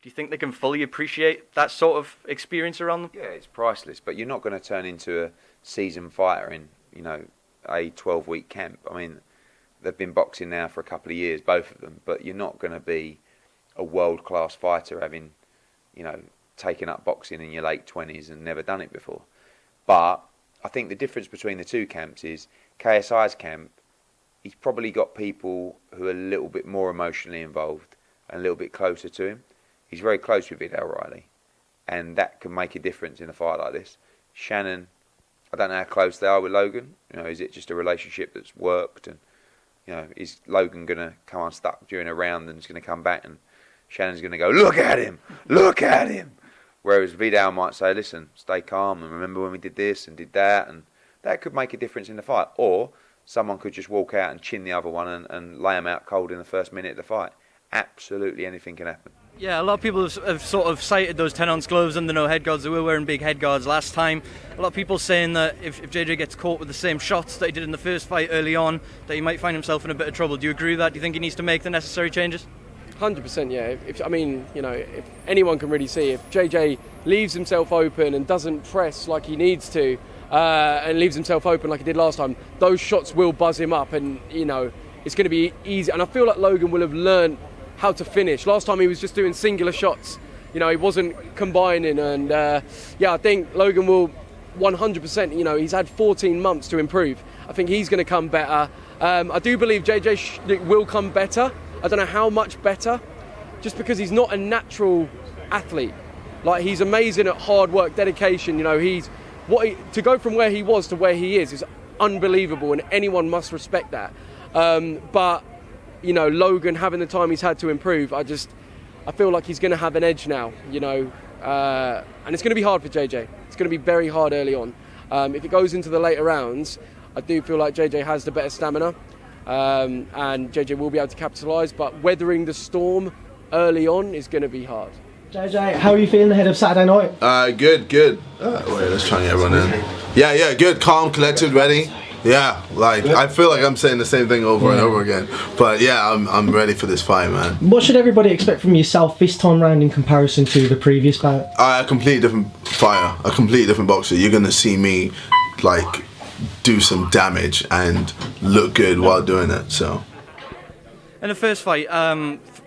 Do you think they can fully appreciate that sort of experience around them? Yeah, it's priceless, but you're not going to turn into a seasoned fighter in, a 12-week camp. I mean, they've been boxing now for a couple of years, both of them, but you're not going to be a world-class fighter having, taken up boxing in your late 20s and never done it before. But I think the difference between the two camps is KSI's camp, he's probably got people who are a little bit more emotionally involved and a little bit closer to him. He's very close with Viddal Riley, and that can make a difference in a fight like this. Shannon, I don't know how close they are with Logan. Is it just a relationship that's worked? And is Logan going to come unstuck during a round and he's going to come back and Shannon's going to go, look at him, look at him. Whereas Viddal might say, listen, stay calm and remember when we did this and did that, and that could make a difference in the fight. Or someone could just walk out and chin the other one and lay them out cold in the first minute of the fight. Absolutely anything can happen. Yeah, a lot of people have sort of cited those 10-ounce gloves and the no head guards. They were wearing big head guards last time. A lot of people saying that if JJ gets caught with the same shots that he did in the first fight early on, that he might find himself in a bit of trouble. Do you agree with that? Do you think he needs to make the necessary changes? 100%, yeah. If anyone can really see, if JJ leaves himself open and doesn't press like he needs to, and leaves himself open like he did last time, those shots will buzz him up, and it's going to be easy. And I feel like Logan will have learned how to finish. Last time he was just doing singular shots. He wasn't combining, and I think Logan will 100%. He's had 14 months to improve. I think he's going to come better. I do believe JJ will come better. I don't know how much better, just because he's not a natural athlete. Like, he's amazing at hard work, dedication. To go from where he was to where he is unbelievable, and anyone must respect that. But Logan, having the time he's had to improve, I feel like he's going to have an edge now. And it's going to be hard for JJ. It's going to be very hard early on. If it goes into the later rounds, I do feel like JJ has the better stamina. And JJ will be able to capitalise, but weathering the storm early on is going to be hard. JJ, how are you feeling ahead of Saturday night? Good. Wait, let's try and get everyone in. Yeah, good, calm, collected, ready. Yeah, I feel like I'm saying the same thing over and over again. But yeah, I'm ready for this fight, man. What should everybody expect from yourself this time round in comparison to the previous bout? A completely different fighter, a completely different boxer. You're going to see me, do some damage and look good while doing it. So in the first fight,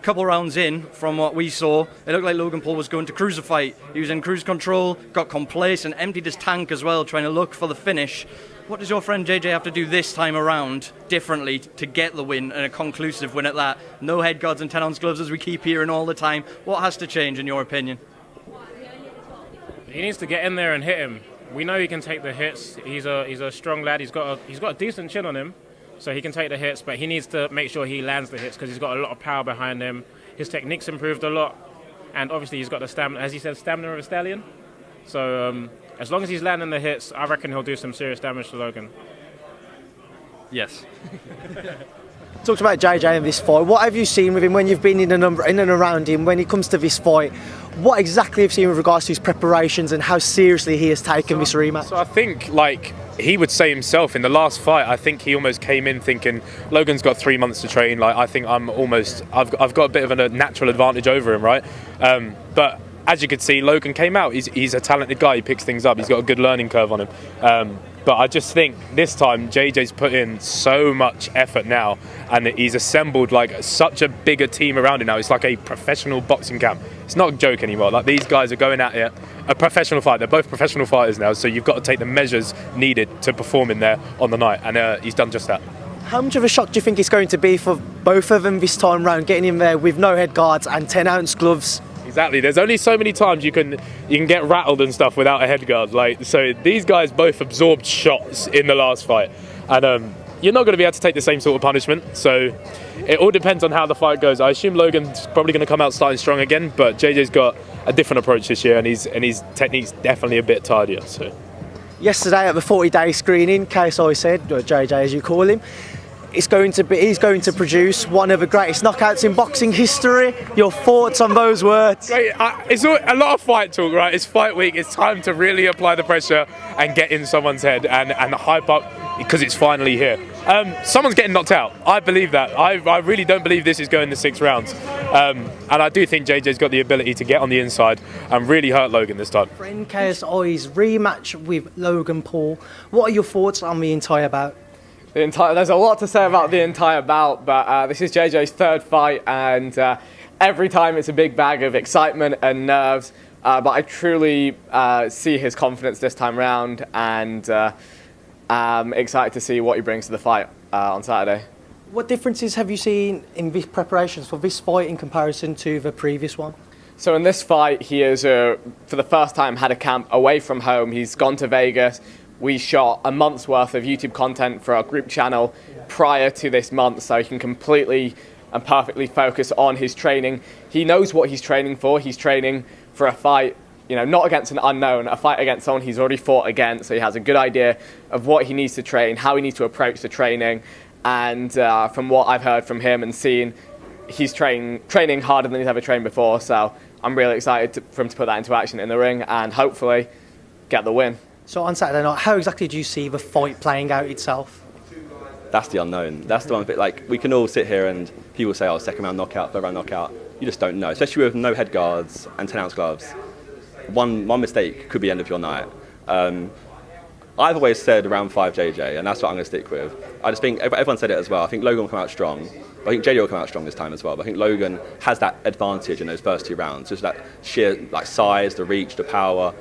couple rounds in, from what we saw, it looked like Logan Paul was going to cruise the fight. He was in cruise control, got complacent, emptied his tank as well, trying to look for the finish. What does your friend JJ have to do this time around differently to get the win, and a conclusive win at that? No head guards and 10-ounce gloves, as we keep hearing all the time. What has to change in your opinion? He needs to get in there and hit him. We know he can take the hits. He's a strong lad. He's got a decent chin on him, so he can take the hits. But he needs to make sure he lands the hits, because he's got a lot of power behind him. His technique's improved a lot, and obviously he's got the stamina, as he said, stamina of a stallion. So as long as he's landing the hits, I reckon he'll do some serious damage to Logan. Yes. Talked about JJ in this fight. What have you seen with him when you've been in and around him when it comes to this fight? What exactly have you seen with regards to his preparations and how seriously he has taken this rematch? So I think, he would say himself in the last fight, I think he almost came in thinking Logan's got 3 months to train. I think I've got a bit of a natural advantage over him, right? But as you could see, Logan came out. He's a talented guy. He picks things up. He's got a good learning curve on him. But I just think this time JJ's put in so much effort now, and he's assembled such a bigger team around him now. It's like a professional boxing camp. It's not a joke anymore. These guys are going out here, a professional fight. They're both professional fighters now, so you've got to take the measures needed to perform in there on the night, and he's done just that. How much of a shock do you think it's going to be for both of them this time round, getting in there with no head guards and 10-ounce gloves? Exactly. There's only so many times you can get rattled and stuff without a head guard. So these guys both absorbed shots in the last fight, and you're not going to be able to take the same sort of punishment. So it all depends on how the fight goes. I assume Logan's probably going to come out starting strong again, but JJ's got a different approach this year, and his technique's definitely a bit tidier. So yesterday at the 40-day screening, KSI said, or JJ as you call him, he's going to produce one of the greatest knockouts in boxing history. Your thoughts on those words? Great. It's a lot of fight talk, right? It's fight week. It's time to really apply the pressure and get in someone's head and hype up because it's finally here. Someone's getting knocked out. I believe that. I really don't believe this is going to 6 rounds. And I do think JJ's got the ability to get on the inside and really hurt Logan this time. In KSI's rematch with Logan Paul, what are your thoughts on the entire bout? There's a lot to say about the entire bout, but this is JJ's 3rd fight, and every time it's a big bag of excitement and nerves. But I truly see his confidence this time round, and I'm excited to see what he brings to the fight on Saturday. What differences have you seen in the preparations for this fight in comparison to the previous one? So in this fight, he has, for the first time, had a camp away from home. He's gone to Vegas. We shot a month's worth of YouTube content for our group channel prior to this month, so he can completely and perfectly focus on his training. He knows what he's training for. He's training for a fight, you know, not against an unknown, a fight against someone he's already fought against. So he has a good idea of what he needs to train, how he needs to approach the training. And from what I've heard from him and seen, he's training harder than he's ever trained before. So I'm really excited for him to put that into action in the ring and hopefully get the win. So on Saturday night, how exactly do you see the fight playing out itself? That's the unknown. That's the one bit, like, we can all sit here and people say, oh, 2nd round knockout, 3rd round knockout. You just don't know, especially with no head guards and 10-ounce gloves. One mistake could be the end of your night. I've always said round 5 JJ, and that's what I'm going to stick with. I just think everyone said it as well. I think Logan will come out strong. I think JJ will come out strong this time as well. But I think Logan has that advantage in those first 2 rounds, just that sheer size, the reach, the power.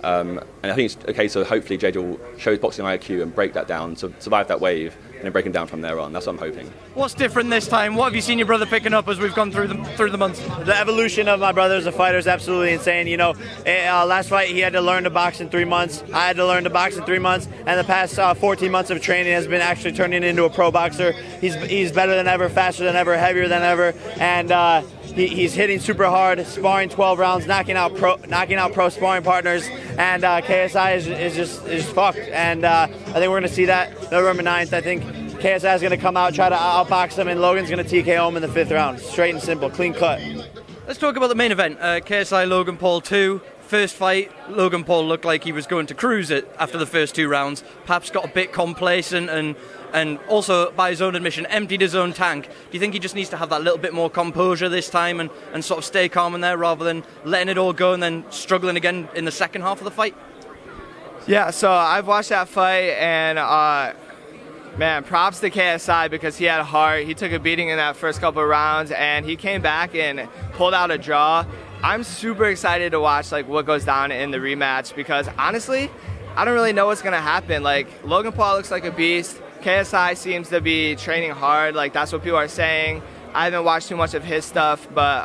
And I think it's a case of hopefully JJ will show his boxing IQ and break that down, survive that wave, and then break him down from there on. That's what I'm hoping. What's different this time? What have you seen your brother picking up as we've gone through the months? The evolution of my brother as a fighter is absolutely insane. You know, last fight he had to learn to box in 3 months. I had to learn to box in 3 months, and the past 14 months of training has been actually turning into a pro boxer. He's better than ever, faster than ever, heavier than ever, and he's hitting super hard, sparring 12 rounds, knocking out pro sparring partners, and KSI is just fucked. And I think we're going to see that November 9th. I think KSI is going to come out, try to outbox him, and Logan's going to TKO him in the 5th round. Straight and simple, clean cut. Let's talk about the main event. KSI Logan Paul 2. First fight, Logan Paul looked like he was going to cruise it after the first 2 rounds. Perhaps got a bit complacent and also, by his own admission, emptied his own tank. Do you think he just needs to have that little bit more composure this time and sort of stay calm in there rather than letting it all go and then struggling again in the second half of the fight? Yeah, so I've watched that fight, and man, props to KSI because he had heart. He took a beating in that first couple of rounds, and he came back and pulled out a draw. I'm super excited to watch what goes down in the rematch because honestly, I don't really know what's gonna happen. Logan Paul looks like a beast. KSI seems to be training hard. That's what people are saying. I haven't watched too much of his stuff, but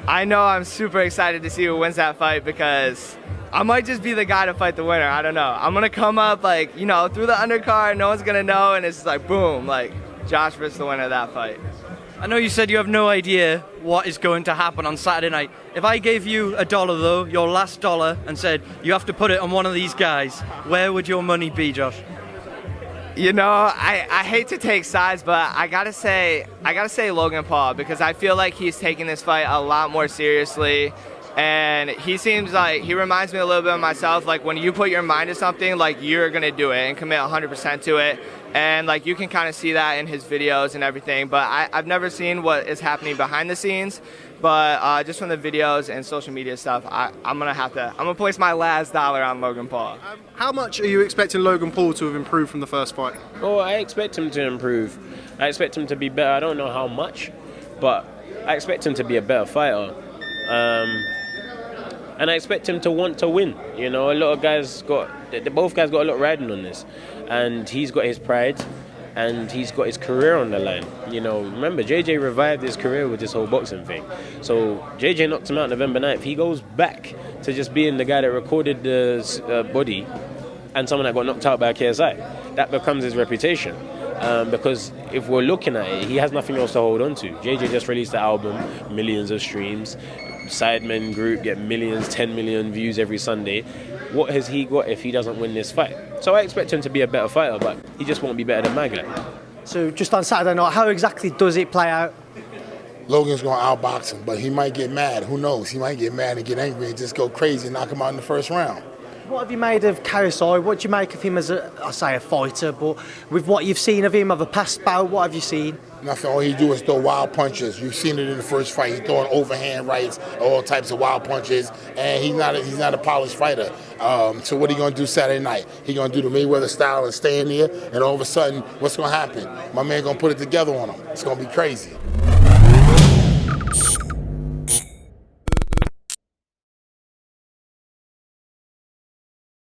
I know I'm super excited to see who wins that fight because I might just be the guy to fight the winner. I don't know. I'm gonna come up through the undercard. No one's gonna know, and it's boom, Josh versus the winner of that fight. I know you said you have no idea what is going to happen on Saturday night. If I gave you $1 though, your last dollar, and said you have to put it on one of these guys, where would your money be, Josh? You know, I hate to take sides, but I gotta say Logan Paul because I feel like he's taking this fight a lot more seriously. And he seems like he reminds me a little bit of myself. When you put your mind to something, you're gonna do it and commit 100% to it. And you can kind of see that in his videos and everything. But I've never seen what is happening behind the scenes. But just from the videos and social media stuff, I'm gonna place my last dollar on Logan Paul. How much are you expecting Logan Paul to have improved from the first fight? Oh, I expect him to improve. I expect him to be better. I don't know how much, but I expect him to be a better fighter. And I expect him to want to win. You know, a lot of guys both guys got a lot riding on this. And he's got his pride and he's got his career on the line. You know, remember, JJ revived his career with this whole boxing thing. So JJ knocked him out November 9th. He goes back to just being the guy that recorded the body and someone that got knocked out by KSI. That becomes his reputation. Because if we're looking at it, he has nothing else to hold on to. JJ just released the album, millions of streams. Sidemen group get millions, 10 million views every Sunday. What has he got if he doesn't win this fight? So I expect him to be a better fighter, but he just won't be better than my guy. So just on Saturday night, how exactly does it play out? Logan's going to outbox him, but he might get mad. Who knows? He might get mad and get angry and just go crazy and knock him out in the first round. What have you made of KSI? What do you make of him as I say a fighter, but with what you've seen of him of a past bout, what have you seen? Nothing. All he do is throw wild punches. You've seen it in the first fight. He's throwing overhand rights, all types of wild punches, and he's not a polished fighter. So what are you gonna do Saturday night? He gonna do the Mayweather style and stay in there, and all of a sudden, what's gonna happen? My man gonna put it together on him. It's gonna be crazy.